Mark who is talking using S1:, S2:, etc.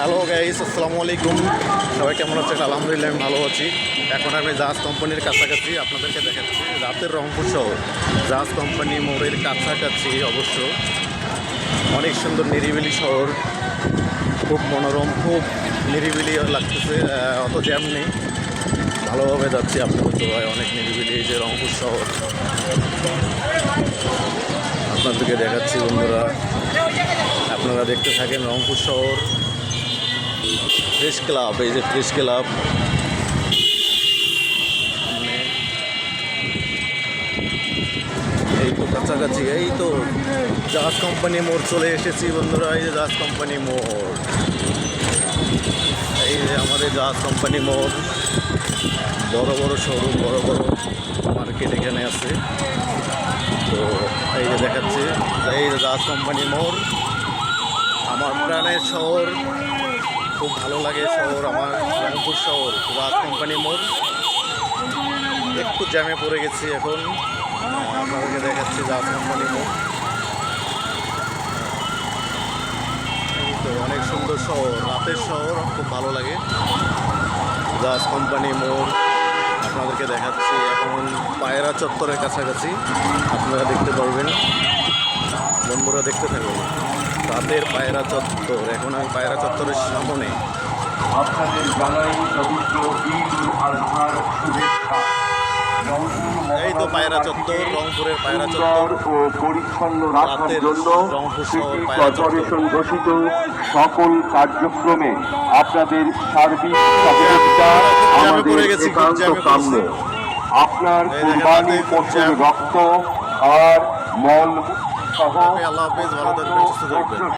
S1: Hello guys, আসসালামু আলাইকুম। সবাই কেমন আছেন? আলহামদুলিল্লাহ আমি ভালো আছি। এখন আমি জাহাজ কোম্পানির কাছাকাছি আপনাদেরকে দেখাচ্ছি রাতের রংপুর শহর। জাহাজ কোম্পানি মোড়ের কাছাকাছি অবশ্য অনেক সুন্দর নিরিবিলি শহর, খুব মনোরম, খুব নিরিবিলি লাগতেছে, অত জ্যাম নেই, ভালোভাবে যাচ্ছি। আপনাদের তো হয় অনেক নিরিবিলি, এই যে রংপুর শহর আপনাদেরকে দেখাচ্ছি বন্ধুরা। আপনারা দেখতে থাকেন রংপুর শহর। প্রেস ক্লাব, এই যে প্রেস ক্লাব, এই তো কাছাকাছি, এই তো জাহাজ কোম্পানি মোড় চলে এসেছি বন্ধুরা। এই যে জাহাজ কোম্পানি মোড়, এই যে আমাদের জাহাজ কোম্পানি মোড়। বড় বড় শোরুম, বড় বড় মার্কেট এখানে আছে। তো এই যে দেখাচ্ছি, এই যে জাহাজ কোম্পানি মোড়, আমার প্রাণের শহর, খুব ভালো লাগে শহর আমার, রংপুর শহর, জাহাজ কোম্পানি মোড়। একটু জ্যামে পড়ে গেছি এখন, আপনাদেরকে দেখাচ্ছি জাহাজ কোম্পানি মোড়। তো অনেক সুন্দর শহর, রাতের শহর, খুব ভালো লাগে জাহাজ কোম্পানি মোড়। আপনাদেরকে দেখাচ্ছি এখন পায়রা চত্বরের কাছাকাছি, আপনারা দেখতে পারবেন বন্ধুরা, দেখতে থাকুন রাতের পায়রা চত্বর। এখন আমি পায়রা চত্বরের সামনে।
S2: আপনাদের জানাই পবিত্র ঈদ উল আজহার শুভেচ্ছা।
S1: এই তো পায়রা চত্বর, রংপুরের পায়রা চত্বর
S2: ও পরিচ্ছন্ন রাখার জন্য
S1: রংপুর শহর
S2: সিটি
S1: পায়রা চত্বর।
S2: কর্পোরেশন ঘোষিত সকল কার্যক্রমে আপনাদের সার্বিক সহযোগিতা আমাদের একান্ত কাম্য। আপনার কুরবানি পশুর রক্ত আর মল সহ
S1: আল্লাহ হাফেজ, ভালো থাকবেন, সুস্থ থাকবেন।